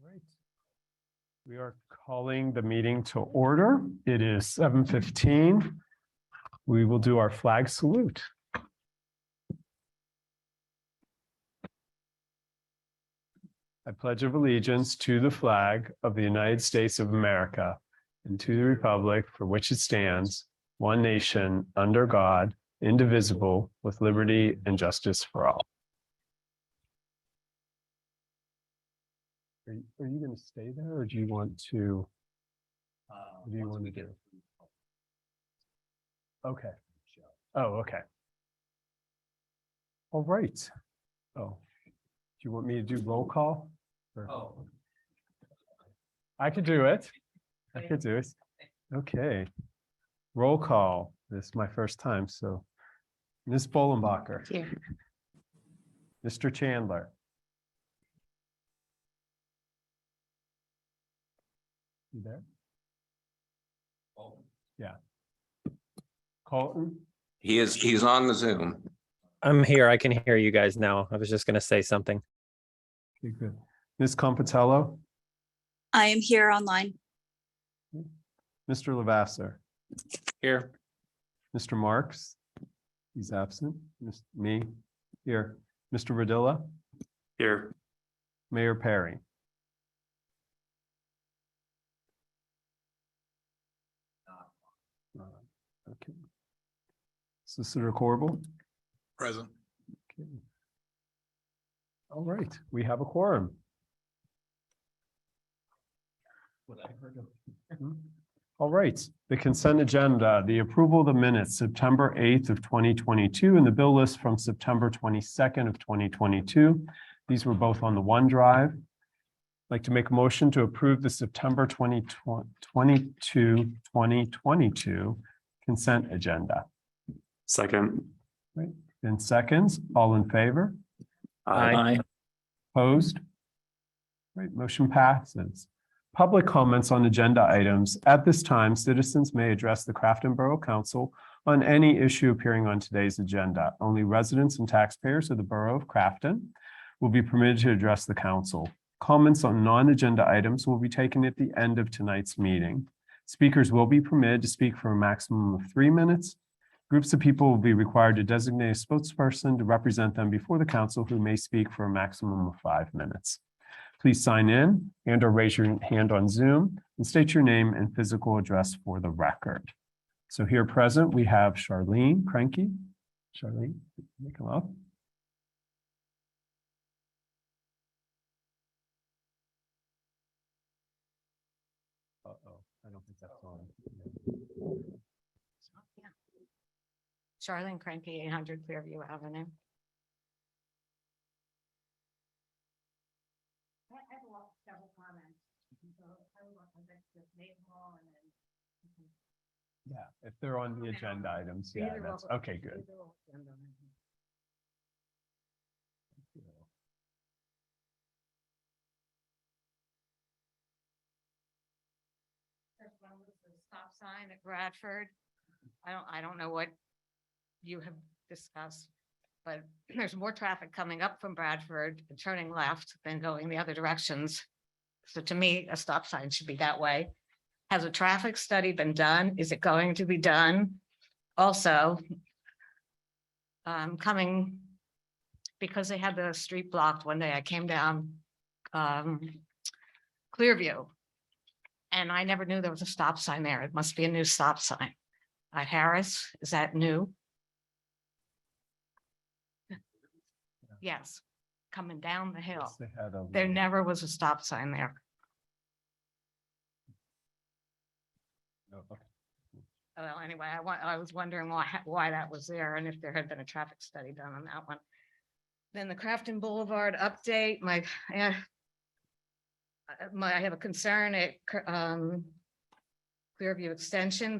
right. We are calling the meeting to order. It is 7:15. We will do our flag salute. I pledge of allegiance to the flag of the United States of America and to the republic for which it stands, one nation, under God, indivisible, with liberty and justice for all. Are you going to stay there, or do you want to? What do you want to do? Okay. Oh, okay. All right. Oh, do you want me to do roll call? Or- I could do it. I could do it. Okay. Roll call. This is my first time, so Ms. Bolenbacher. Here. Mr. Chandler. You there? Yeah. Colton? He's on the Zoom. I'm here. I can hear you guys now. I was just going to say something. Okay, good. Ms. Compatello? I am here online. Mr. Lavasser? Here. Mr. Marks? He's absent. Me? Here. Mr. Radilla? Here. Mayor Perry? Okay. Solicitor Corbel? Present. Okay. All right, we have a quorum. All right, the consent agenda, the approval of the minutes, September 8th of 2022, and the bill list from September 22nd of 2022. These were both on the OneDrive. I'd like to make a motion to approve the September 2022 consent agenda. Second. Right, in seconds, all in favor? Aye. Opposed? Right, motion passes. Public comments on agenda items. At this time, citizens may address the Crafton Borough Council on any issue appearing on today's agenda. Only residents and taxpayers of the Borough of Crafton will be permitted to address the council. Comments on non-agenda items will be taken at the end of tonight's meeting. Speakers will be permitted to speak for a maximum of 3 minutes. Groups of people will be required to designate a spokesperson to represent them before the council, who may speak for a maximum of 5 minutes. Please sign in and or raise your hand on Zoom and state your name and physical address for the record. So here present, we have Charlene Cranky. Charlene, you come up. Uh-oh, I don't think that's on. Charlene Cranky, 800 Clearview Avenue. I have several comments. Yeah, if they're on the agenda items, yeah, that's okay, good. First one was the stop sign at Bradford. I don't know what you have discussed, but there's more traffic coming up from Bradford and turning left than going the other directions. So to me, a stop sign should be that way. Has a traffic study been done? Is it going to be done? Also, coming, because they had the street blocked one day, I came down Clearview, and I never knew there was a stop sign there. It must be a new stop sign. At Harris, is that new? Yes, coming down the hill. Yes, they had a- There never was a stop sign there. No, okay. Well, anyway, I was wondering why that was there and if there had been a traffic study done on that one. Then the Crafton Boulevard update, I have a concern at Clearview Extension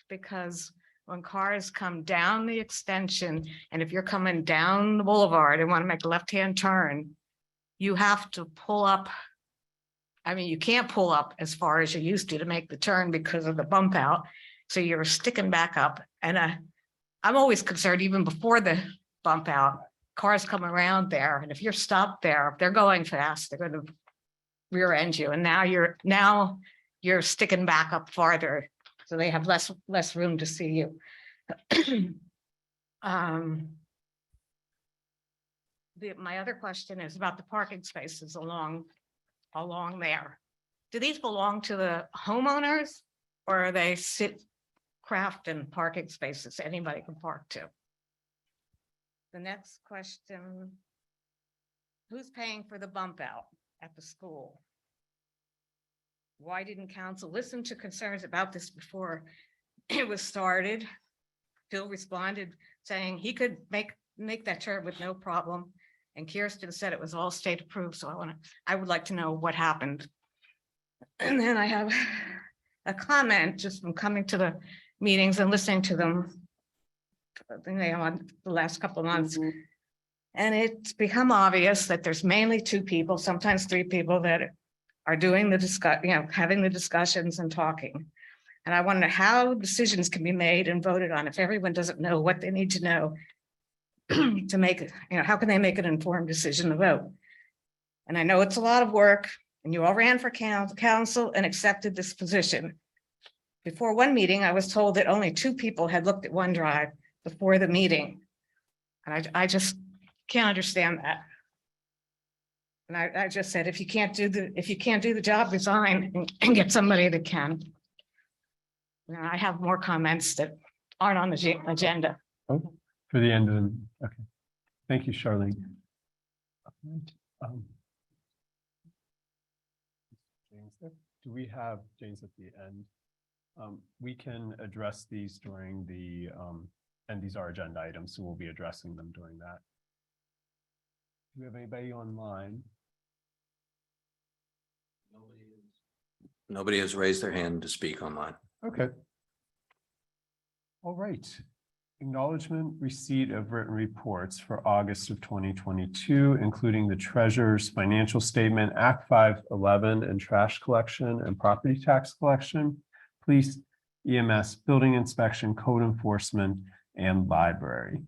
because when cars come down the extension, and if you're coming down the boulevard and want to make a left-hand turn, you have to pull up. I mean, you can't pull up as far as you used to make the turn because of the bump out. So you're sticking back up. And I'm always concerned, even before the bump out, cars come around there. And if you're stopped there, if they're going fast, they're going to rear end you, and now you're sticking back up farther, so they have less room to see you. My other question is about the parking spaces along there. Do these belong to the homeowners, or are they Crafton parking spaces anybody can park to? The next question, who's paying for the bump out at the school? Why didn't council listen to concerns about this before it was started? Phil responded saying he could make that turn with no problem. And Kirsten said it was all state approved. So I would like to know what happened. And then I have a comment just from coming to the meetings and listening to them. I think they on the last couple of months. And it's become obvious that there's mainly two people, sometimes three people that are doing the having the discussions and talking. And I wonder how decisions can be made and voted on if everyone doesn't know what they need to know to make, how can they make an informed decision to vote? And I know it's a lot of work, and you all ran for council and accepted this position. Before one meeting, I was told that only 2 people had looked at OneDrive before the meeting. And I just can't understand that. And I just said, if you can't do the job, resign and get somebody that can. And I have more comments that aren't on the agenda. Oh, for the end of the, okay. Thank you, Charlene. James there? Do we have James at the end? We can address these during the, and these are agenda items, so we'll be addressing them during that. Do we have anybody online? Nobody has raised their hand to speak online. Okay. All right. Acknowledgement receipt of written reports for August of 2022, including the treasurer's financial statement, Act 511 and trash collection and property tax collection, police, EMS, building inspection, code enforcement, and library.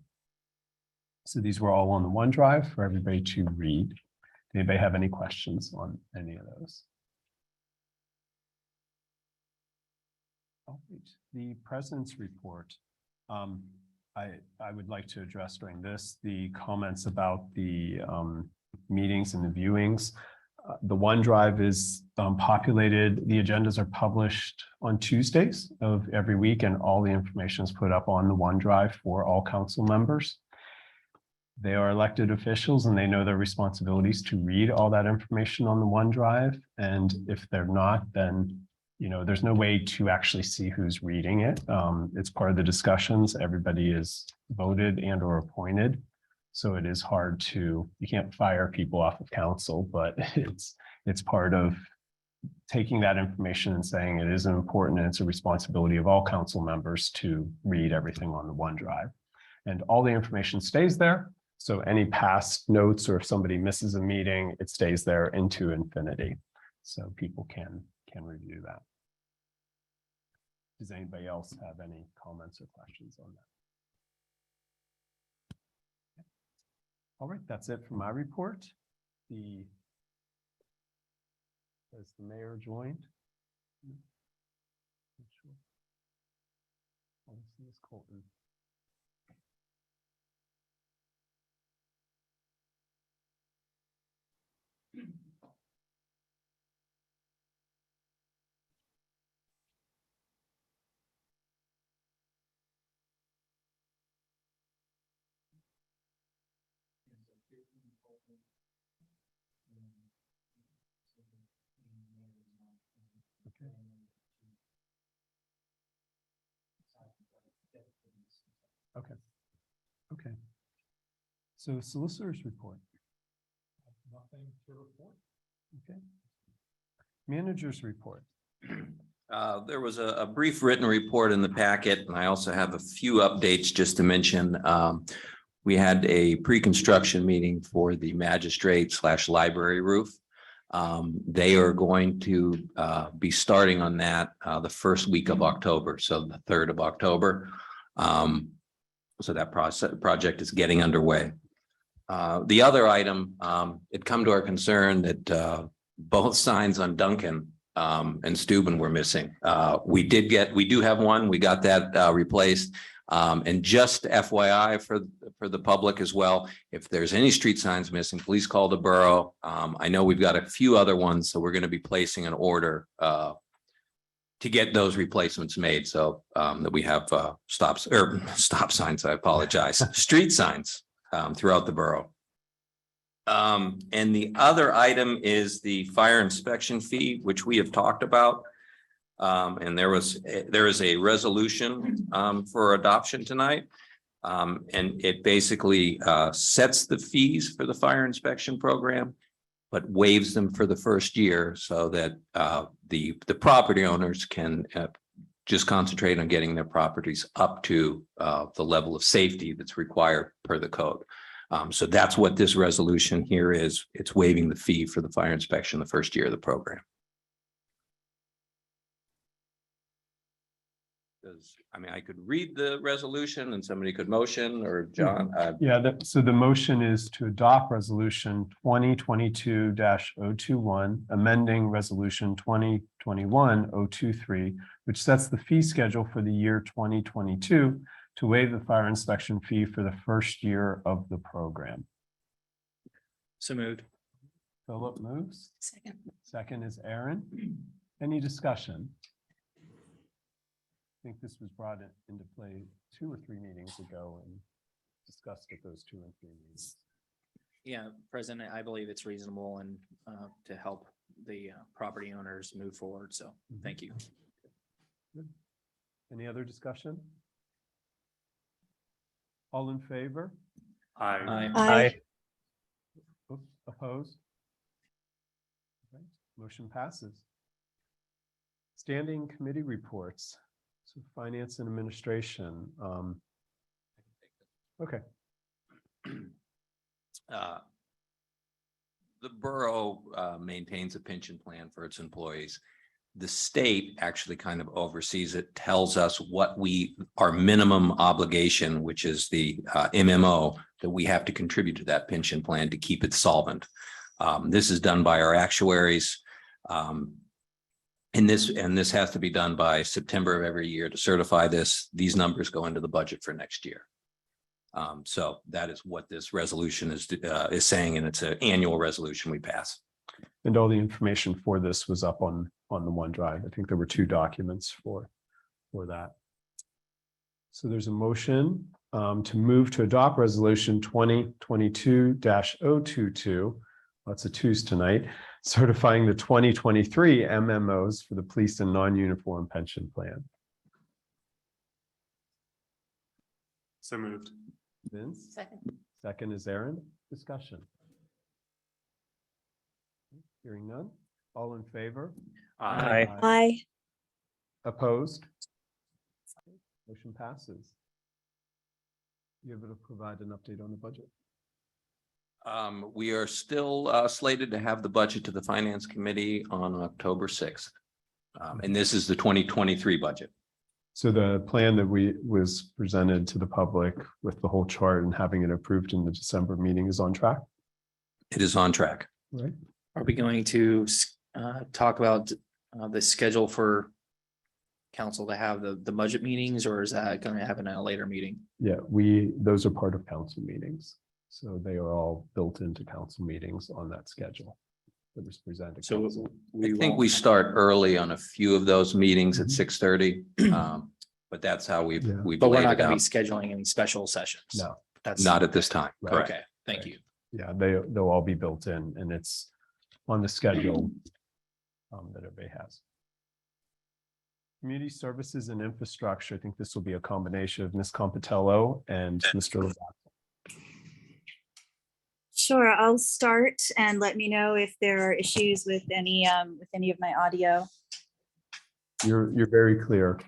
So these were all on the OneDrive for everybody to read. Anybody have any questions on any of those? All right. The president's report. I would like to address during this the comments about the meetings and the viewings. The OneDrive is populated. The agendas are published on Tuesdays of every week, and all the information is put up on the OneDrive for all council members. They are elected officials and they know their responsibilities to read all that information on the OneDrive. And if they're not, then there's no way to actually see who's reading it. It's part of the discussions. Everybody is voted and or appointed. So it is hard to, you can't fire people off of council, but it's part of taking that information and saying it is important and it's a responsibility of all council members to read everything on the OneDrive. And all the information stays there. So any past notes, or if somebody misses a meeting, it stays there into infinity. So people can review that. Does anybody else have any comments or questions on that? All right, that's it for my report. Has the mayor joined? Oh, this is Colton. Okay. Okay. So solicitor's report. Nothing to report. Okay. Manager's report. There was a brief written report in the packet, and I also have a few updates just to mention. We had a pre-construction meeting for the magistrate/library roof. They are going to be starting on that the first week of October, so the 3rd of October. So that project is getting underway. The other item, it come to our concern that both signs on Duncan and Steuben were missing. We do have one. We got that replaced. And just FYI for the public as well, if there's any street signs missing, please call the borough. I know we've got a few other ones, so we're going to be placing an order to get those replacements made, so that we have stop signs, I apologize, street signs throughout the borough. And the other item is the fire inspection fee, which we have talked about. And there is a resolution for adoption tonight. And it basically sets the fees for the fire inspection program, but waives them for the first year so that the property owners can just concentrate on getting their properties up to the level of safety that's required per the code. So that's what this resolution here is. It's waiving the fee for the fire inspection the first year of the program. I mean, I could read the resolution and somebody could motion, or John. Yeah, so the motion is to adopt resolution 2022-021, amending resolution 2021-023, which sets the fee schedule for the year 2022 to waive the fire inspection fee for the first year of the program. So moved. Philip moves. Second. Second is Aaron. Any discussion? I think this was brought into play 2 or 3 meetings ago and discussed at those 2 and 3 meetings. Yeah, President, I believe it's reasonable and to help the property owners move forward. So thank you. Good. Any other discussion? All in favor? Aye. Aye. Opposed? Okay, motion passes. Standing committee reports. So finance and administration. Okay. The borough maintains a pension plan for its employees. The state actually kind of oversees it, tells us what our minimum obligation, which is the MMO, that we have to contribute to that pension plan to keep it solvent. This is done by our actuaries. And this has to be done by September of every year to certify this. These numbers go into the budget for next year. So that is what this resolution is saying, and it's an annual resolution we pass. And all the information for this was up on the OneDrive. I think there were 2 documents for that. So there's a motion to move to adopt resolution 2022-022. Lots of 2s tonight. Certifying the 2023 MMOs for the police and non-uniform pension plan. So moved. Vince, Second. second is Aaron. Discussion. Hearing none. All in favor? Aye. Aye. Opposed? Motion passes. You able to provide an update on the budget? We are still slated to have the budget to the finance committee on October 6th. And this is the 2023 budget. So the plan that was presented to the public with the whole chart and having it approved in the December meeting is on track, It is on track. right? Are we going to talk about the schedule for council to have the budget meetings, or is that going to happen at a later meeting? Yeah, those are part of council meetings. So they are all built into council meetings on that schedule that was presented. So council. I think we start early on a few of those meetings at Mhm. 6:30. But that's how we've Yeah. But we're laid not it going to be out. scheduling any special sessions. No, That's Not at this time. Right. Correct. Okay, thank you. yeah, they'll all be built in and it's on the schedule that everybody has. Community services and infrastructure. I think this will be a combination of Ms. Compitello and Mr. Levac. Sure, I'll start and let me know if there are issues with any of my audio. You're very clear.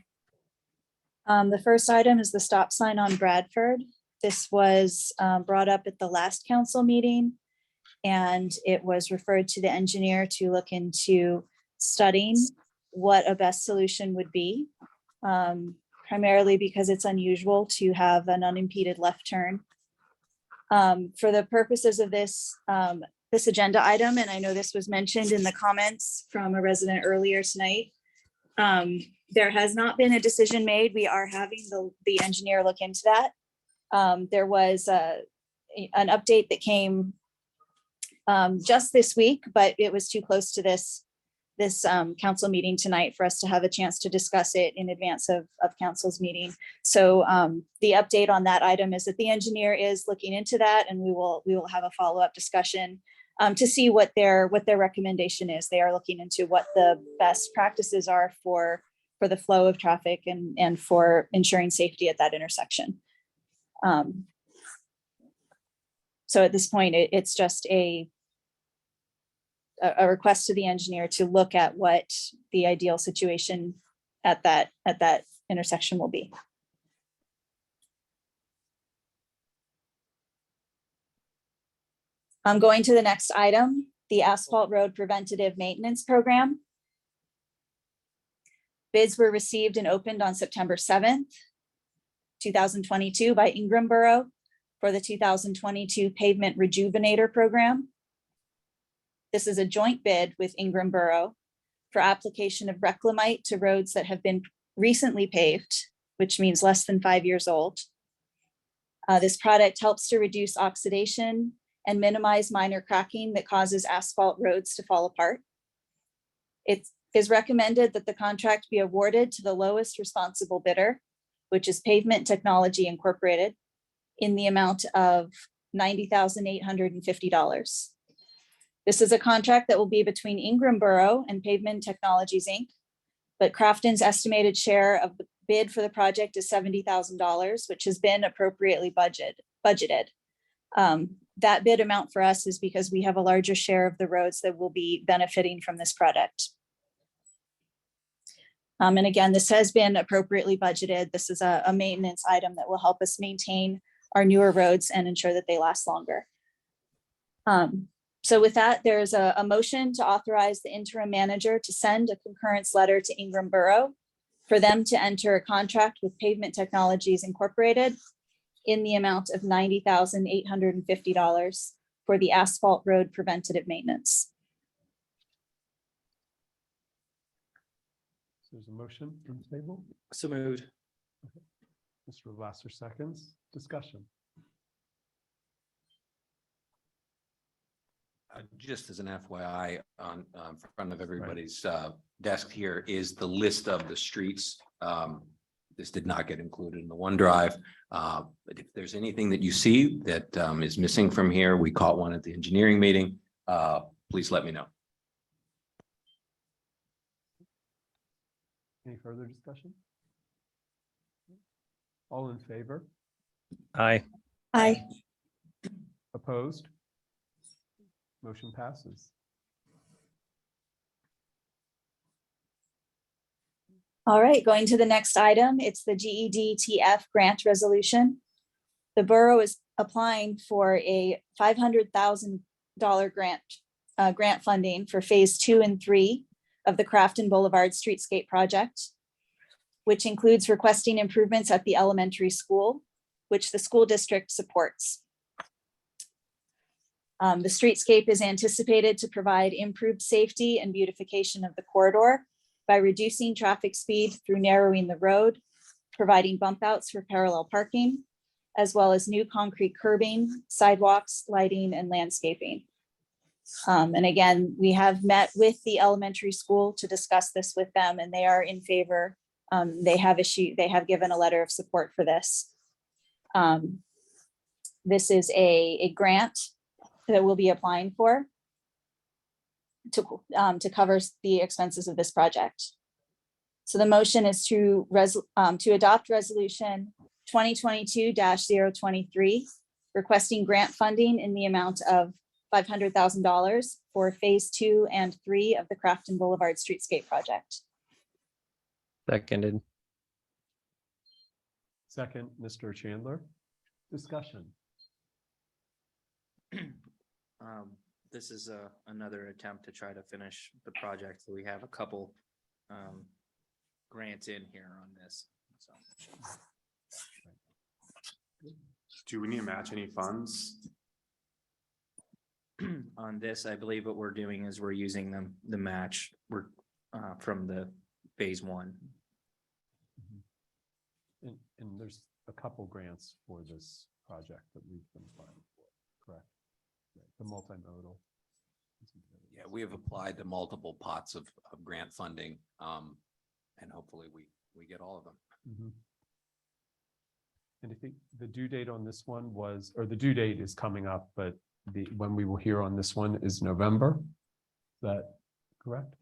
The first item is the stop sign on Bradford. This was brought up at the last council meeting, and it was referred to the engineer to look into studying what a best solution would be, primarily because it's unusual to have an unimpeded left turn. For the purposes of this, this agenda item, and I know this was mentioned in the comments from a resident earlier tonight. There has not been a decision made. We are having the engineer look into that. There was an update that came just this week, but it was too close to this council meeting tonight for us to have a chance to discuss it in advance of council's meeting. So the update on that item is that the engineer is looking into that, and we will have a follow-up discussion to see what their recommendation is. They are looking into what the best practices are for the flow of traffic and for ensuring safety at that intersection. So at this point, it's just a request to the engineer to look at what the ideal situation at that intersection will be. I'm going to the next item, the Asphalt Road Preventative Maintenance Program. Bids were received and opened on September 7th, 2022 by Ingram Borough for the 2022 Pavement Rejuvenator Program. This is a joint bid with Ingram Borough for application of reclamite to roads that have been recently paved, which means less than 5 years old. This product helps to reduce oxidation and minimize minor cracking that causes asphalt roads to fall apart. It is recommended that the contract be awarded to the lowest responsible bidder, which is Pavement Technology Incorporated, in the amount of $90,850. This is a contract that will be between Ingram Borough and Pavement Technologies, Inc. But Crafton's estimated share of the bid for the project is $70,000, which has been appropriately budgeted. That bid amount for us is because we have a larger share of the roads that will be benefiting from this product. And again, this has been appropriately budgeted. This is a maintenance item that will help us maintain our newer roads and ensure that they last longer. So with that, there's a motion to authorize the interim manager to send a concurrence letter to Ingram Borough for them to enter a contract with Pavement Technologies Incorporated in the amount of $90,850 for the asphalt road preventative maintenance. There's a motion from the table. So moved. Mr. Lasser seconds. Discussion. Just as an FYI, on front of everybody's desk here is the list of the streets. This did not get included in the OneDrive. But if there's anything that you see that is missing from here, we caught one at the engineering meeting. Please let me know. Any further discussion? All in favor? Aye. Aye. Opposed? Motion passes. All right, going to the next item, it's the GEDTF grant resolution. The borough is applying for a $500,000 grant funding for phase 2 and 3 of the Crafton Boulevard Streetscape project, which includes requesting improvements at the elementary school, which the school district supports. The streetscape is anticipated to provide improved safety and beautification of the corridor by reducing traffic speed through narrowing the road, providing bump outs for parallel parking, as well as new concrete curbing, sidewalks, lighting, and landscaping. And again, we have met with the elementary school to discuss this with them, and they are in favor. They have given a letter of support for this. This is a grant that we'll be applying for to cover the expenses of this project. So the motion is to adopt resolution 2022-023, requesting grant funding in the amount of $500,000 for phase 2 and 3 of the Crafton Boulevard Streetscape project. Seconded. Second, Mr. Chandler. Discussion. This is another attempt to try to finish the project. So we have a couple grants in here on this. So Do we need to match any funds? on this, I believe what we're doing is we're using the match from the phase one. And there's a couple grants for this project that we've been applying for, correct? Right, the multimodal. Yeah, we have applied to multiple pots of grant funding. And hopefully we get all of them. Mhm. And I think the due date on this one was, or the due date is coming up, but when we will hear on this one is November. Is that correct?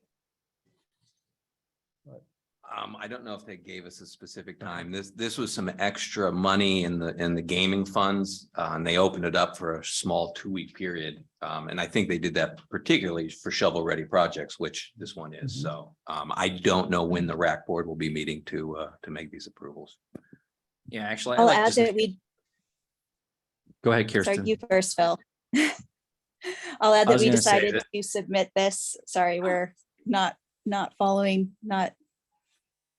I don't know if they gave us a specific time. This was some extra money in the gaming funds, and they opened it up for a small 2-week period. And I think they did that particularly for shovel-ready projects, which this one is. Mhm. So I don't know when the RAC board will be meeting to make these approvals. Yeah, actually, I'll add that we, Go ahead, sorry, Kirsten. you first, Phil. I'll add I that was we gonna say decided that- to submit this. Sorry, we're not following, not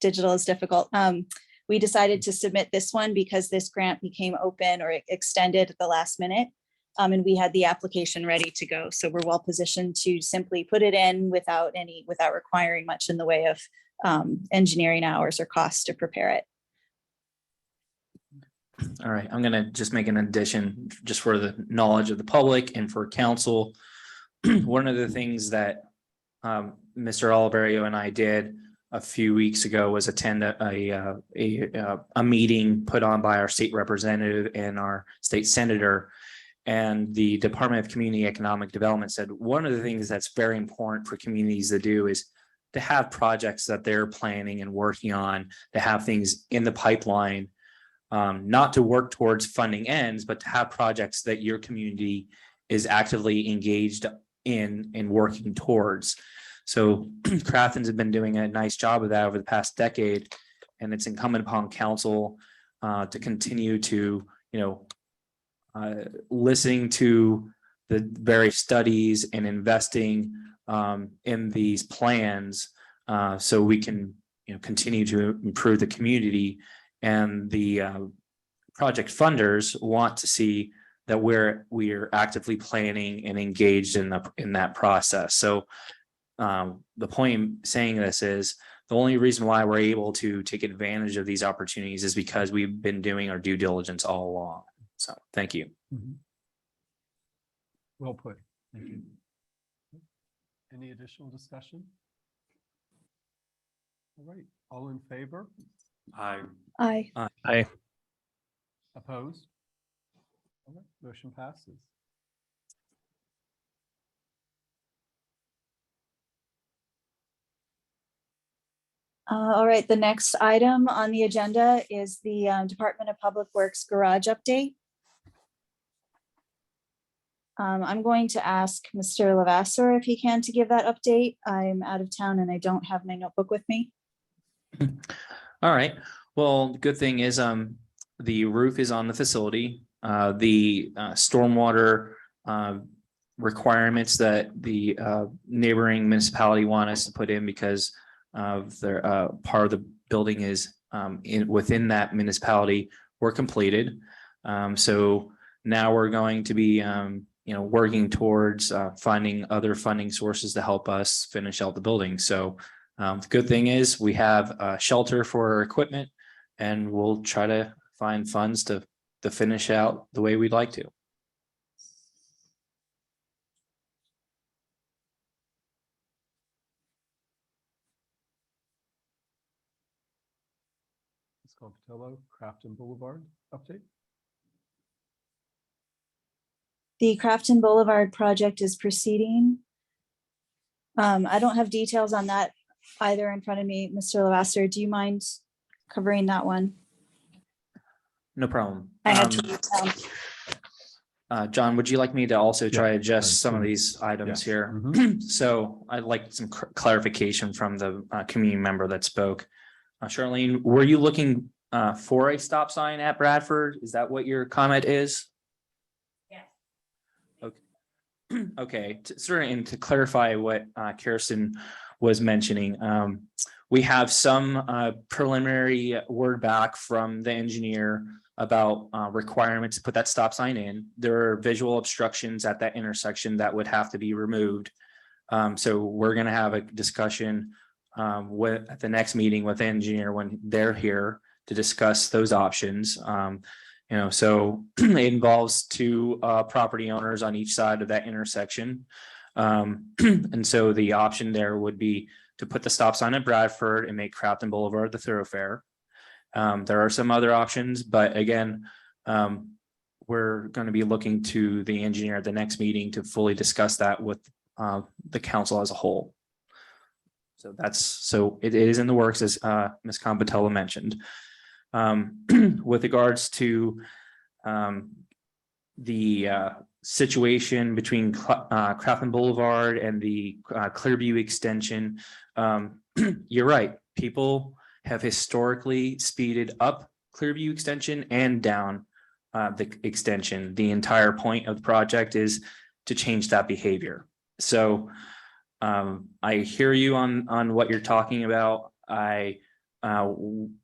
digital is difficult. We decided to submit this one because this grant became open or extended at the last minute. And we had the application ready to go. So we're well positioned to simply put it in without requiring much in the way of engineering hours or costs to prepare it. All right, I'm gonna just make an addition just for the knowledge of the public and for council. One of the things that Mr. Oliverio and I did a few weeks ago was attend a meeting put on by our state representative and our state senator. And the Department of Community Economic Development said one of the things that's very important for communities to do is to have projects that they're planning and working on, to have things in the pipeline. Not to work towards funding ends, but to have projects that your community is actively engaged in and working towards. So Crafton's have been doing a nice job of that over the past decade, and it's incumbent upon council to continue to, listening to the various studies and investing in these plans so we can, continue to improve the community. And the project funders want to see that we're actively planning and engaged in that process. So the point in saying this is the only reason why we're able to take advantage of these opportunities is because we've been doing our due diligence all along. So thank you. Mhm. Well put. Thank you. Any additional discussion? All right, all in favor? Aye. Aye. Aye. Opposed? All right, motion passes. All right, the next item on the agenda is the Department of Public Works garage update. I'm going to ask Mr. Lavasser if he can to give that update. I'm out of town and I don't have my notebook with me. All right. Well, the good thing is the roof is on the facility. The stormwater requirements that the neighboring municipality want us to put in because of their part of the building is within that municipality were completed. So now we're going to be working towards finding other funding sources to help us finish out the building. So the good thing is we have a shelter for our equipment, and we'll try to find funds to finish out the way we'd like to. It's called Patillo Crafton Boulevard update. The Crafton Boulevard project is proceeding. I don't have details on that either in front of me. Mr. Lavasser, do you mind covering that one? No problem. I had to John, would you like me to also try to Yeah, adjust some of please. these items Yes. here? Mhm. So I'd like some clarification from the community member that spoke. Charlene, were you looking for a stop sign at Bradford? Is that what your comment is? Yes. Okay. Okay, and to clarify what Kirsten was mentioning, we have some preliminary word back from the engineer about requirements to put that stop sign in. There are visual obstructions at that intersection that would have to be removed. So we're gonna have a discussion at the next meeting with the engineer when they're here to discuss those options. So it involves two property owners on each side of that intersection. And so the option there would be to put the stop sign at Bradford and make Crafton Boulevard the thoroughfare. There are some other options, but again, we're going to be looking to the engineer at the next meeting to fully discuss that with the council as a whole. So it is in the works, as Ms. Compatella mentioned. With regards to the situation between Crafton Boulevard and the Clearview extension, you're right. People have historically speeded up Clearview extension and down the extension. The entire point of the project is to change that behavior. So I hear you on what you're talking about. I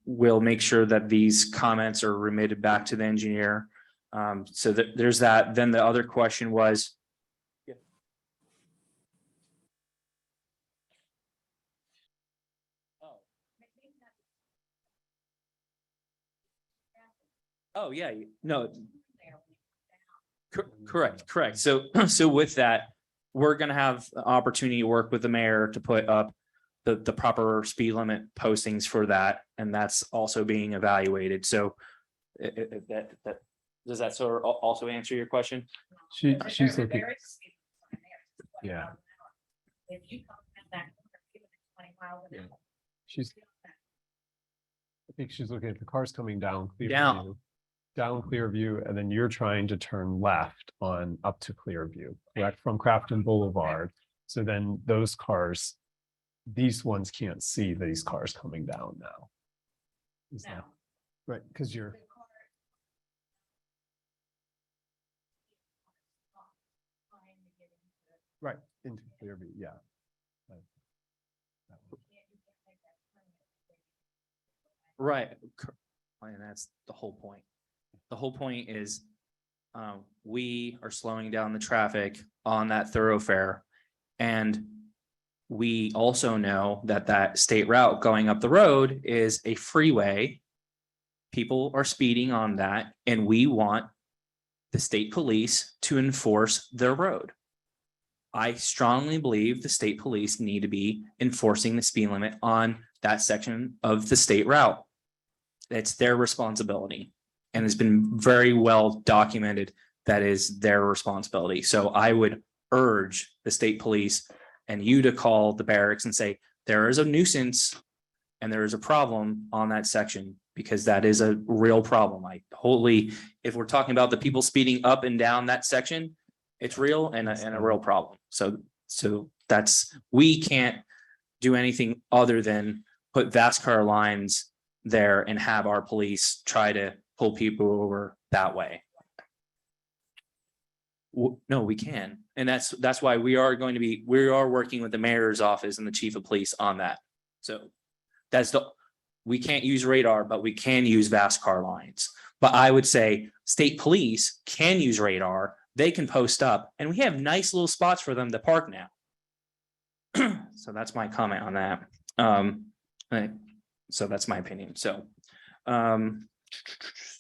will make sure that these comments are remitted back to the engineer. So that there's that. Then the other question was. Oh, yeah, no. Correct. So with that, we're gonna have the opportunity to work with the mayor to put up the proper speed limit postings for that, and that's also being evaluated. So does that sort of also answer your question? She's looking, yeah. If you come in that corner, even at 20 miles an hour. I think she's looking at the cars coming down. Down. Down Clearview, and then you're trying to turn left on up to Clearview, correct, from Crafton Boulevard. So then those cars, these ones can't see these cars coming down now. Is that No. right? Because you're, right, into Clearview, yeah. Right. And that's the whole point. The whole point is we are slowing down the traffic on that thoroughfare. And we also know that that state route going up the road is a freeway. People are speeding on that, and we want the state police to enforce their road. I strongly believe the state police need to be enforcing the speed limit on that section of the state route. It's their responsibility, and it's been very well documented that is their responsibility. So I would urge the state police and you to call the barracks and say, there is a nuisance and there is a problem on that section, because that is a real problem. I totally, if we're talking about the people speeding up and down that section, it's real and a real problem. So that's, we can't do anything other than put VASCAR lines there and have our police try to pull people over that way. No, we can. And that's why we are working with the mayor's office and the chief of police on that. So we can't use radar, but we can use VASCAR lines. But I would say state police can use radar. They can post up, and we have nice little spots for them to park now. So that's my comment on that. So that's my opinion. So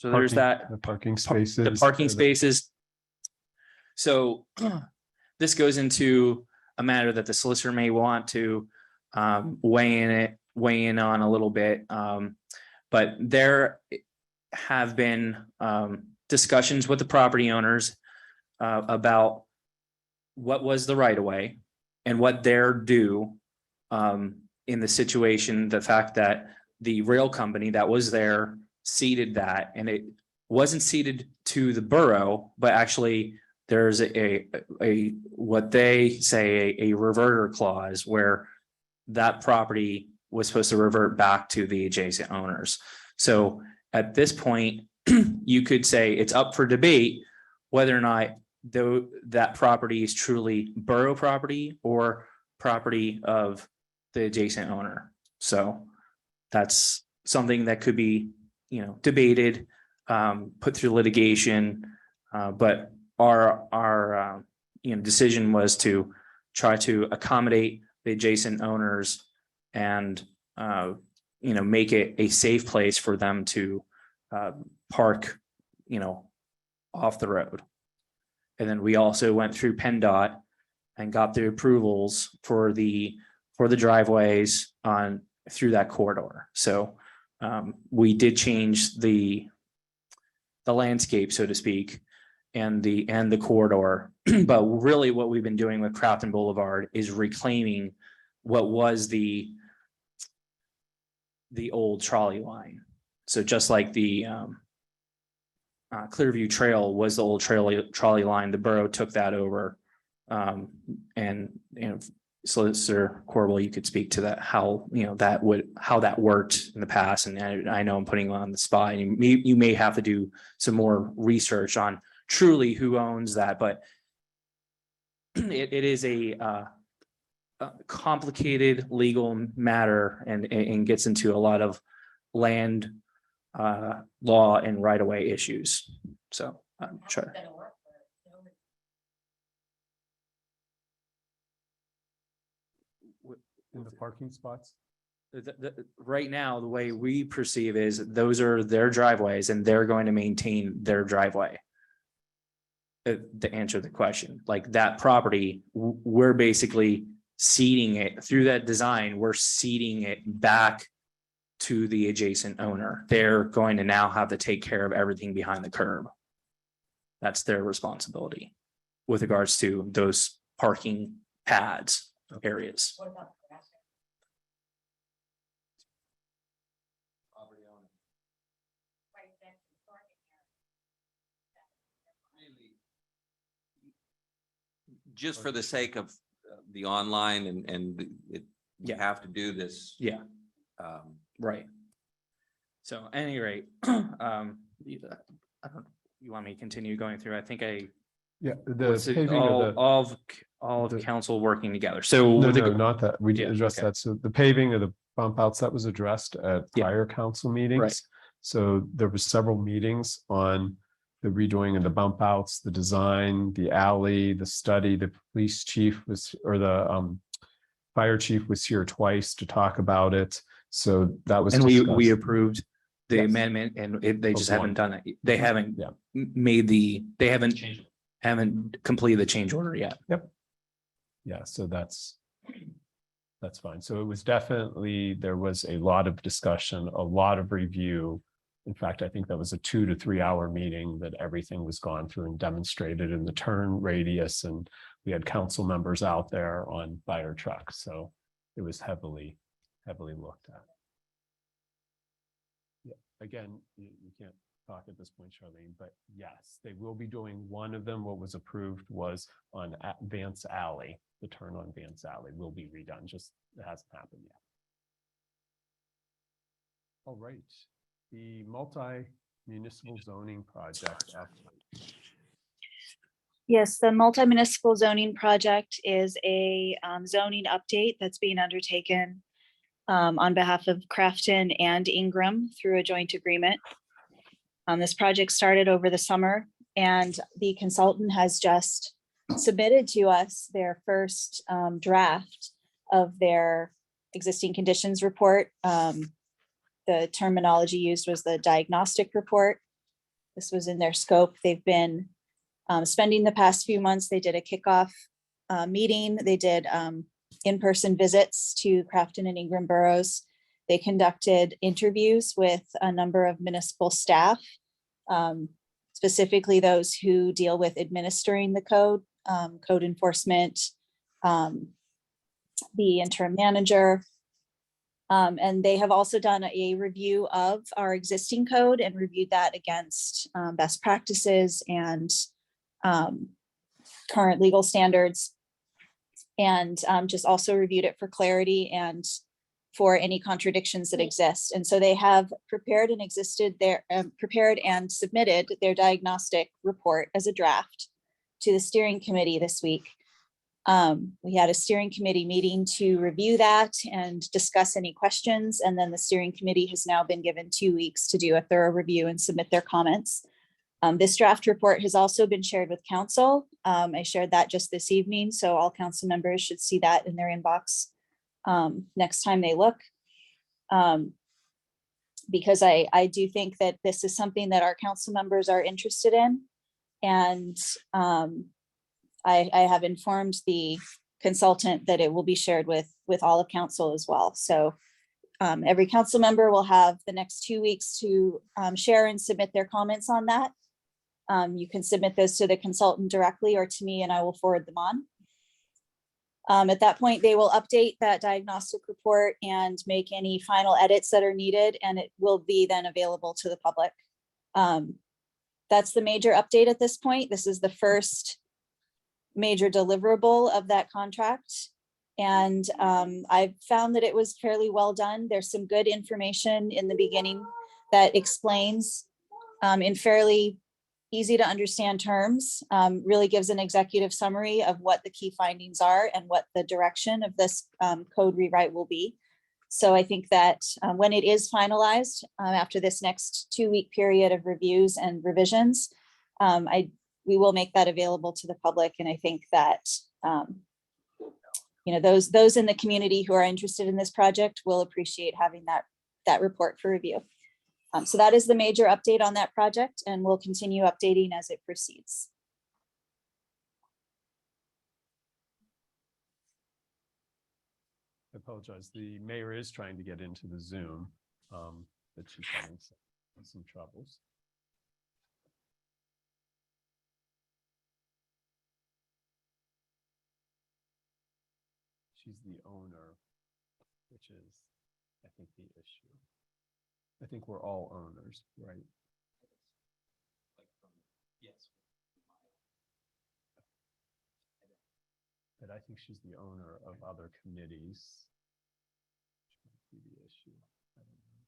there's that. The parking spaces. The parking spaces. So this goes into a matter that the solicitor may want to weigh in on a little bit. But there have been discussions with the property owners about what was the right of way and what they're due in the situation, the fact that the rail company that was there ceded that, and it wasn't ceded to the borough, but actually there's a what they say a reverter clause where that property was supposed to revert back to the adjacent owners. So at this point, you could say it's up for debate whether or not though that property is truly borough property or property of the adjacent owner. So that's something that could be, debated. put through litigation. But our decision was to try to accommodate the adjacent owners and, make it a safe place for them to park, off the road. And then we also went through PennDOT and got the approvals for the driveways through that corridor. So we did change the landscape, so to speak, and the corridor. But really what we've been doing with Crafton Boulevard is reclaiming what was the old trolley line. So just like the Clearview Trail was the old trolley line, the borough took that over. And Solicitor Corbel, you could speak to that, how that worked in the past. And I know I'm putting you on the spot, and you may have to do some more research on truly who owns that, but it is a complicated legal matter and gets into a lot of land law and right-of-way issues. So I'm sure. In the parking spots? Right now, the way we perceive is those are their driveways and they're going to maintain their driveway. To answer the question, like that property, we're basically ceding it through that design. We're ceding it back to the adjacent owner. They're going to now have to take care of everything behind the curb. That's their responsibility with regards to those parking pads areas. Just for the sake of the online and you have to do this. Yeah. Right. So at any rate, you want me to continue going through? I think Yeah, was the it paving of all of the- council working together. So no, with the- no, not that. We Yeah, addressed okay. that. So the paving of the bump outs, that was addressed at Yeah. prior council meetings. So there was several meetings on the redoing of the bump outs, the design, the alley, the study. The police chief was, or the fire chief was here twice to talk about it. So that was and we discussed. approved the Yes. amendment, and they just Of haven't one. done it. They haven't Yeah. they haven't completed the change order yet. Yeah, so that's fine. So it was definitely, there was a lot of discussion, a lot of review. In fact, I think that was a 2 to 3 hour meeting that everything was gone through and demonstrated in the turn radius, and we had council members out there on fire trucks. So it was heavily looked at. Yeah, again, you can't talk at this point, Charlene, but yes, they will be doing one of them. What was approved was on Vance Alley. The turn on Vance Alley will be redone, just it hasn't happened yet. All right, the multi-municipal zoning project update. Yes, the multi-municipal zoning project is a zoning update that's being undertaken on behalf of Crafton and Ingram through a joint agreement. This project started over the summer, and the consultant has just submitted to us their first draft of their existing conditions report. The terminology used was the diagnostic report. This was in their scope. They've been spending the past few months. They did a kickoff meeting. They did in-person visits to Crafton and Ingram boroughs. They conducted interviews with a number of municipal staff, specifically those who deal with administering the code, code enforcement, the interim manager. And they have also done a review of our existing code and reviewed that against best practices and current legal standards. And just also reviewed it for clarity and for any contradictions that exist. And so they have prepared and submitted their diagnostic report as a draft to the steering committee this week. We had a steering committee meeting to review that and discuss any questions. And then the steering committee has now been given 2 weeks to do a thorough review and submit their comments. This draft report has also been shared with council. I shared that just this evening, so all council members should see that in their inbox next time they look. Because I do think that this is something that our council members are interested in. And I have informed the consultant that it will be shared with all of council as well. So every council member will have the next 2 weeks to share and submit their comments on that. You can submit those to the consultant directly or to me, and I will forward them on. At that point, they will update that diagnostic report and make any final edits that are needed, and it will be then available to the public. That's the major update at this point. This is the first major deliverable of that contract. And I've found that it was fairly well done. There's some good information in the beginning that explains in fairly easy to understand terms, really gives an executive summary of what the key findings are and what the direction of this code rewrite will be. So I think that when it is finalized, after this next 2-week period of reviews and revisions, we will make that available to the public. And I think that those in the community who are interested in this project will appreciate having that report for review. So that is the major update on that project, and we'll continue updating as it proceeds. I apologize. The mayor is trying to get into the Zoom, but she's having some troubles. She's the owner, which is, I think, the issue. I think we're all owners, right? Yes. But I think she's the owner of other committees. Which might be the issue. I don't know.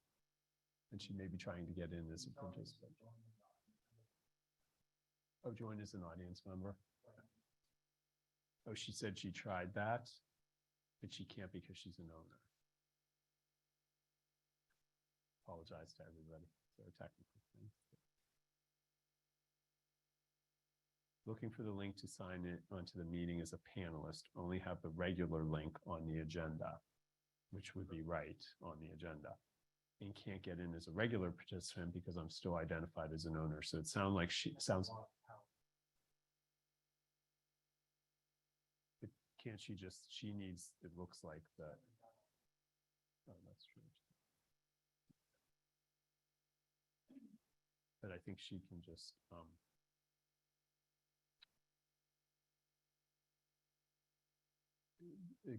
And she may be trying to get in as a participant. Oh, join as an audience member. Oh, she said she tried that, but she can't because she's an owner. Apologize to everybody. So technical thing. Looking for the link to sign it onto the meeting as a panelist, only have the regular link on the agenda, which would be right on the agenda. And can't get in as a regular participant because I'm still identified as an owner. So it sounds like can't she just, she needs, it looks like that. Oh, that's true. But I think she can just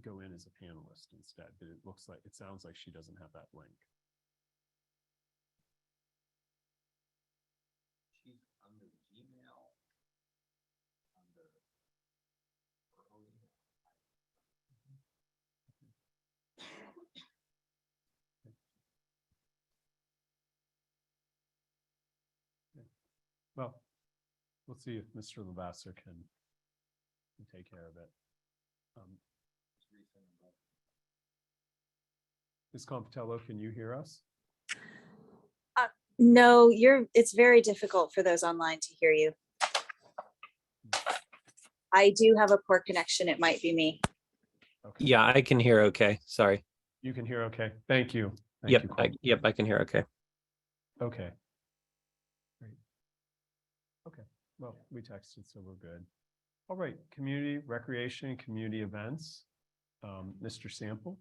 go in as a panelist instead, but it sounds like she doesn't have that link. She's under Gmail. Under Well, we'll see if Mr. Lavasser can take care of it. Ms. Compitello, can you hear us? No, it's very difficult for those online to hear you. I do have a poor connection. It might be me. Okay. Yeah, I can hear okay. Sorry. You can hear okay. Thank you. Thank Yep. you, I can hear okay. Okay. Great. Okay. Well, we texted, so we're good. All right. Community recreation, community events. Mr. Sample.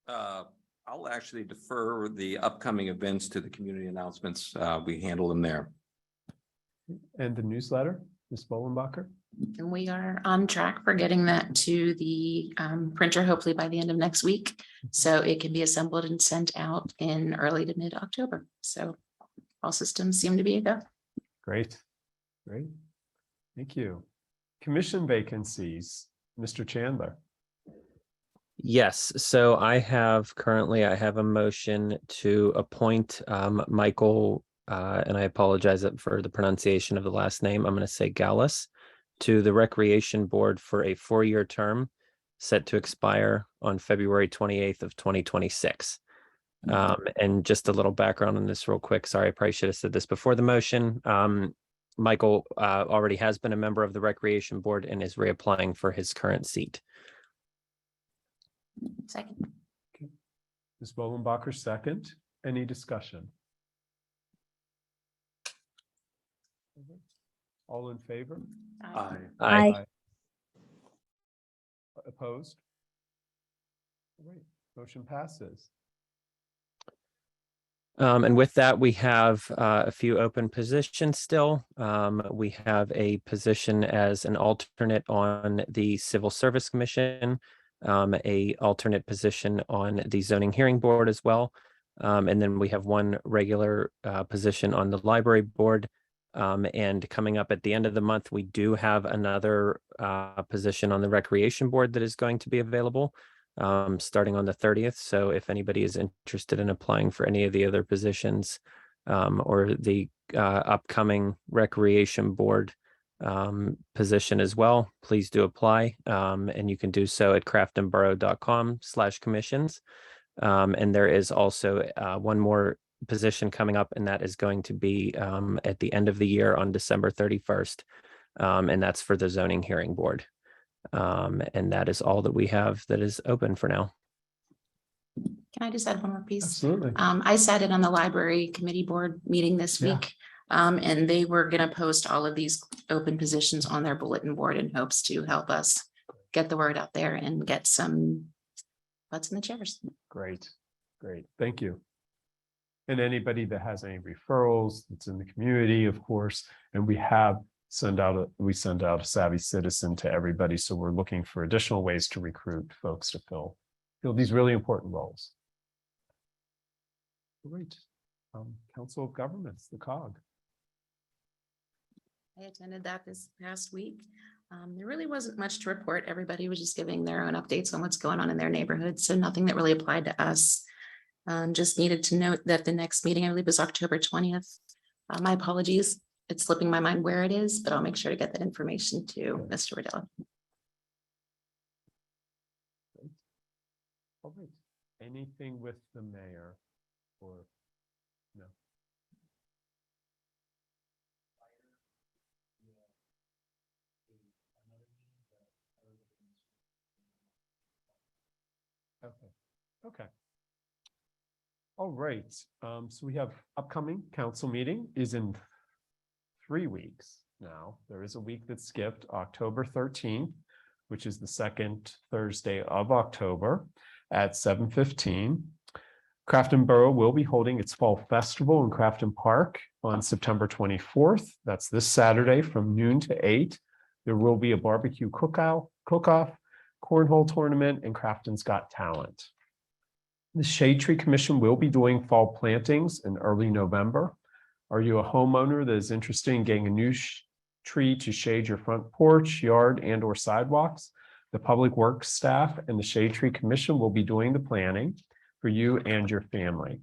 I'll actually defer the upcoming events to the community announcements. We handle them there. And the newsletter, Ms. Bolenbacher. And we are on track for getting that to the printer, hopefully by the end of next week. So it can be assembled and sent out in early to mid-October. So all systems seem to be a go. Great. Great. Thank you. Commission vacancies, Mr. Chandler. Yes, so I have a motion to appoint Michael, and I apologize for the pronunciation of the last name. I'm going to say Gallus to the Recreation Board for a 4-year term set to expire on February 28th of 2026. And just a little background on this real quick. Sorry, I probably should have said this before the motion. Michael already has been a member of the Recreation Board and is reapplying for his current seat. Second. Ms. Bowenbacher, second. Any discussion? All in favor? Aye. Aye. Opposed? All right, motion passes. And with that, we have a few open positions still. We have a position as an alternate on the Civil Service Commission, a alternate position on the Zoning Hearing Board as well. And then we have one regular position on the Library Board. And coming up at the end of the month, we do have another position on the Recreation Board that is going to be available. Starting on the 30th. So if anybody is interested in applying for any of the other positions or the upcoming Recreation Board position as well, please do apply. And you can do so at craftonborough.com/commissions. And there is also one more position coming up, and that is going to be at the end of the year on December 31st. And that's for the Zoning Hearing Board. And that is all that we have that is open for now. Can I just add one more piece? Absolutely. I sat in on the library committee board meeting this Yeah. week. And they were gonna post all of these open positions on their bulletin board in hopes to help us get the word out there and get some butts in the chairs. Great, great. Thank you. And anybody that has any referrals that's in the community, of course, and we send out a savvy citizen to everybody. So we're looking for additional ways to recruit folks to fill these really important roles. Great. Council of Governments, the COG. I attended that this past week. There really wasn't much to report. Everybody was just giving their own updates on what's going on in their neighborhood. So nothing that really applied to us. Just needed to note that the next meeting, I believe, is October 20th. My apologies. It's slipping my mind where it is, but I'll make sure to get that information to Mr. Riddell. All right. Anything with the mayor or no? Okay. All right. So we have upcoming council meeting is in 3 weeks now. There is a week that skipped, October 13th, which is the second Thursday of October at 7:15. Crafton Borough will be holding its fall festival in Crafton Park on September 24th. That's this Saturday from noon to 8. There will be a barbecue cook-off, cornhole tournament, and Crafton's Got Talent. The Shade Tree Commission will be doing fall plantings in early November. Are you a homeowner that is interested in getting a new tree to shade your front porch, yard, and or sidewalks? The Public Works staff and the Shade Tree Commission will be doing the planning for you and your family.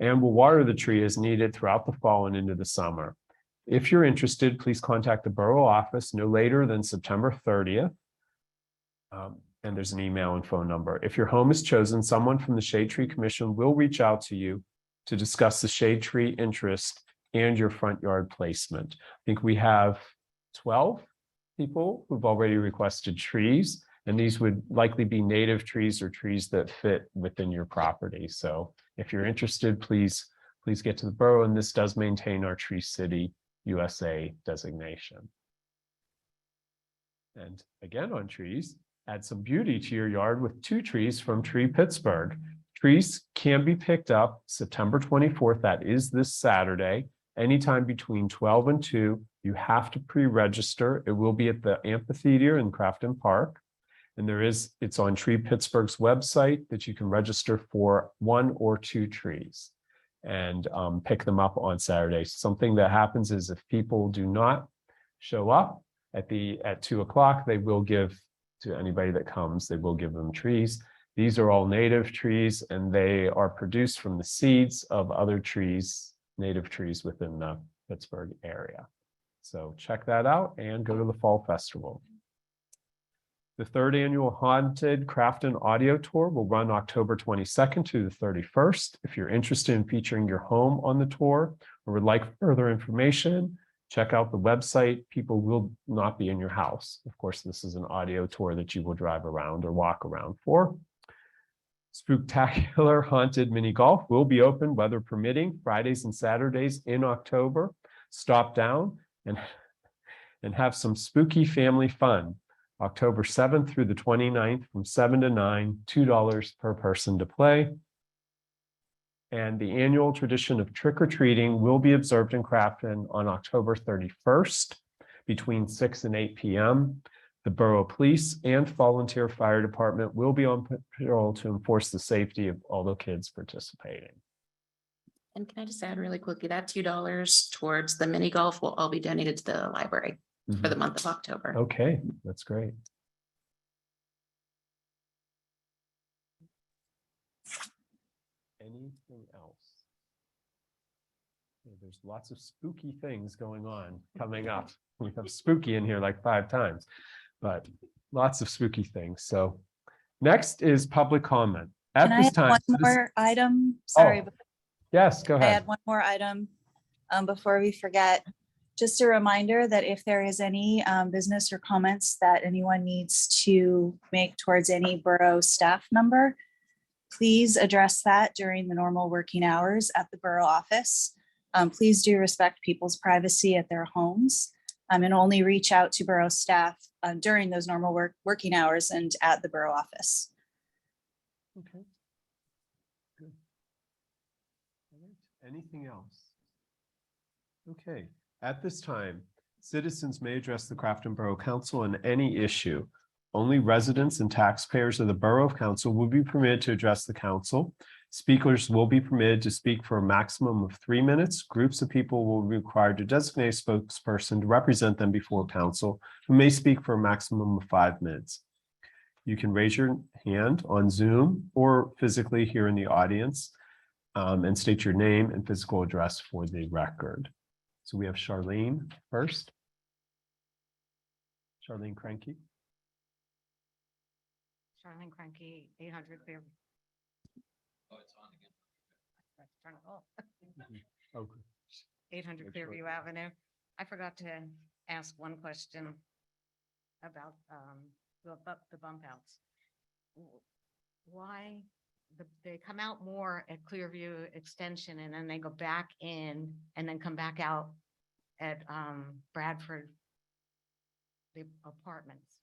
And will water the tree as needed throughout the fall and into the summer. If you're interested, please contact the borough office no later than September 30th. And there's an email and phone number. If your home is chosen, someone from the Shade Tree Commission will reach out to you to discuss the shade tree interest and your front yard placement. I think we have 12 people who've already requested trees, and these would likely be native trees or trees that fit within your property. So if you're interested, please get to the borough, and this does maintain our Tree City USA designation. And again, on trees, add some beauty to your yard with 2 trees from Tree Pittsburgh. Trees can be picked up September 24th. That is this Saturday, anytime between 12 and 2. You have to pre-register. It will be at the amphitheater in Crafton Park. And it's on Tree Pittsburgh's website that you can register for 1 or 2 trees and pick them up on Saturday. Something that happens is if people do not show up at 2 o'clock, they will give to anybody that comes, they will give them trees. These are all native trees, and they are produced from the seeds of other trees, native trees within the Pittsburgh area. So check that out and go to the Fall Festival. The third annual Haunted Crafton Audio Tour will run October 22nd to the 31st. If you're interested in featuring your home on the tour or would like further information, check out the website. People will not be in your house. Of course, this is an audio tour that you will drive around or walk around for. Spooktacular Haunted Mini Golf will be open, weather permitting, Fridays and Saturdays in October. Stop down and have some spooky family fun. October 7th through the 29th from 7 to 9, $2 per person to play. And the annual tradition of trick-or-treating will be observed in Crafton on October 31st between 6 and 8 p.m. The Borough Police and Volunteer Fire Department will be on patrol to enforce the safety of all the kids participating. And can I just add really quickly, that $2 towards the mini golf will all be donated to the library for the month of October. Okay, that's great. Anything else? Yeah, there's lots of spooky things going on coming up. We have spooky in here like 5 times, but lots of spooky things. So next is public comment. At Can I this add time, one more item? Sorry. Oh, yes, go I ahead. add one more item before we forget. Just a reminder that if there is any business or comments that anyone needs to make towards any borough staff member, please address that during the normal working hours at the borough office. Please do respect people's privacy at their homes and only reach out to borough staff during those normal working hours and at the borough office. Okay. Good. All right. Anything else? Okay. At this time, citizens may address the Crafton Borough Council on any issue. Only residents and taxpayers of the Borough Council will be permitted to address the council. Speakers will be permitted to speak for a maximum of 3 minutes. Groups of people will be required to designate a spokesperson to represent them before council, who may speak for a maximum of 5 minutes. You can raise your hand on Zoom or physically here in the audience and state your name and physical address for the record. So we have Charlene first. Charlene Cranky. Charlene Cranky, 800 Fair. Oh, it's on again. Let's turn it off. Okay. 800 Make sure. Fairview Avenue. I forgot to ask one question about the bump outs. Why they come out more at Clearview Extension and then they go back in and then come back out at Bradford, the apartments?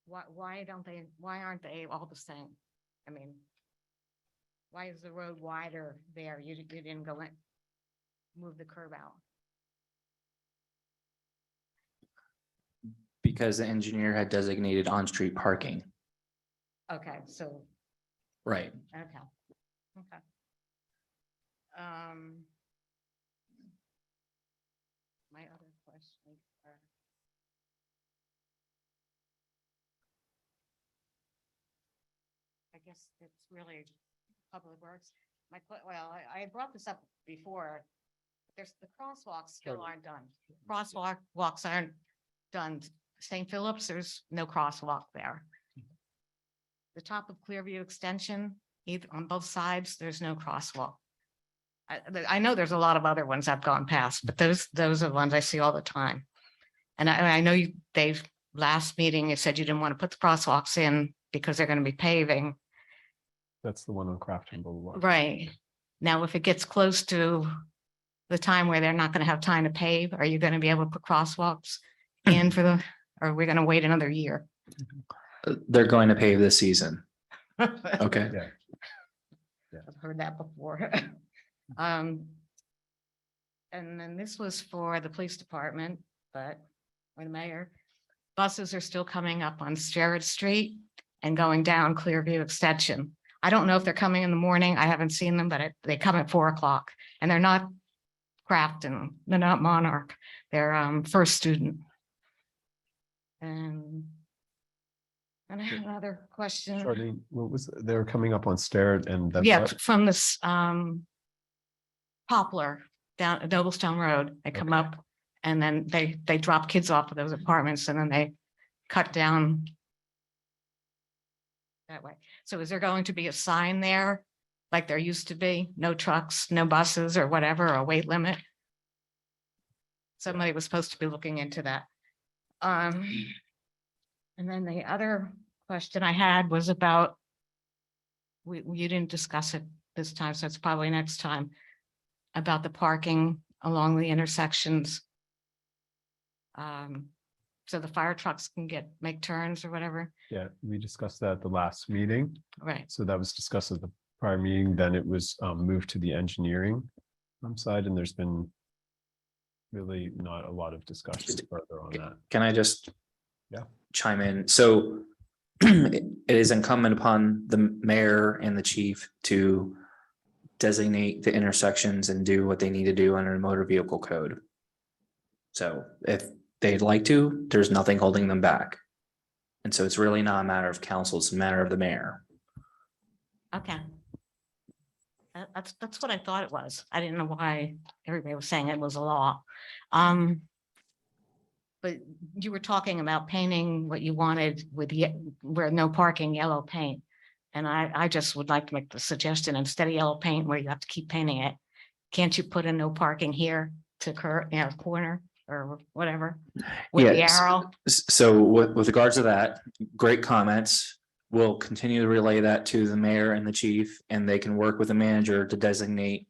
Why aren't they all the same? I mean, why is the road wider there? You didn't go in, move the curb out. Because the engineer had designated on-street parking. Okay, so, Right. okay. My other question. I guess it's really Public Works. I had brought this up before. There's the crosswalks still aren't done. Walks aren't done. St. Philip's, there's no crosswalk there. The top of Clearview Extension, either on both sides, there's no crosswalk. I know there's a lot of other ones I've gone past, but those are the ones I see all the time. And I know last meeting, you said you didn't want to put the crosswalks in because they're going to be paving. That's the one on Crafton Boulevard. Right. Now, if it gets close to the time where they're not going to have time to pave, are you going to be able to put crosswalks in or are we going to wait another year? They're going to pave this season. Okay. Yeah. I've heard that before. And then this was for the police department, or the mayor. Buses are still coming up on Sherrod Street and going down Clearview Extension. I don't know if they're coming in the morning. I haven't seen them, but they come at 4 o'clock and they're not Crafton. They're not Monarch. They're First Student. And I have another question. Charlene, what was, they were coming up on Stair and then Yeah, what? from this Poplar down Noblestone Road. They come Okay. up And then they drop kids off at those apartments and then they cut down that way. So is there going to be a sign there like there used to be? No trucks, no buses or whatever, a weight limit? Somebody was supposed to be looking into that. And then the other question I had was about, you didn't discuss it this time, so it's probably next time, about the parking along the intersections. So the fire trucks can make turns or whatever, Yeah, we discussed that at the last meeting. right? So that was discussed at the prior meeting, then it was moved to the engineering side, and there's been really not a lot of discussion further on that. Can I just? Yeah. Chime in? So it is incumbent upon the mayor and the chief to designate the intersections and do what they need to do under the motor vehicle code. So if they'd like to, there's nothing holding them back. And so it's really not a matter of council, it's a matter of the mayor. Okay. That's what I thought it was. I didn't know why everybody was saying it was a law. But you were talking about painting what you wanted with where no parking, yellow paint. And I just would like to make the suggestion, instead of yellow paint where you have to keep painting it, can't you put a no parking here to corner or whatever with the Yes. arrow? So with regards to that, great comments. We'll continue to relay that to the mayor and the chief, and they can work with the manager to designate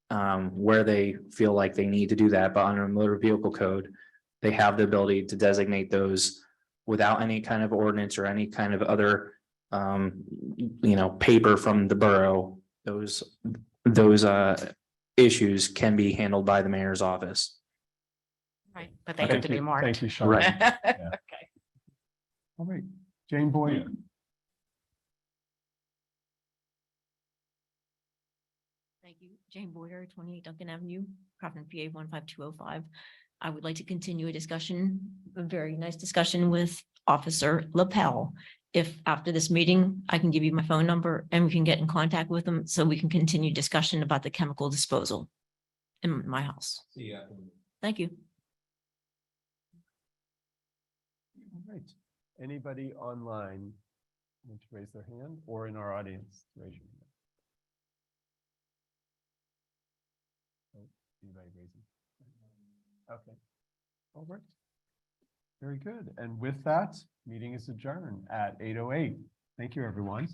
where they feel like they need to do that, but under motor vehicle code, they have the ability to designate those without any kind of ordinance or any kind of other paper from the borough. Those issues can be handled by the mayor's office. Right, but they have to be marked. Thank you, Sean. Right. Okay. All right, Jane Boyer. Thank you. Jane Boyer, 28 Duncan Avenue, Crafton, PA 15205. I would like to continue a discussion, a very nice discussion with Officer LaPel. If after this meeting, I can give you my phone number and we can get in contact with them so we can continue discussion about the chemical disposal in my house. Yeah. Thank you. All right, anybody online want to raise their hand or in our audience? Raise your hand. Oh, anybody raising? Okay, all right. Very good. And with that, meeting is adjourned at 8:08. Thank you, everyone.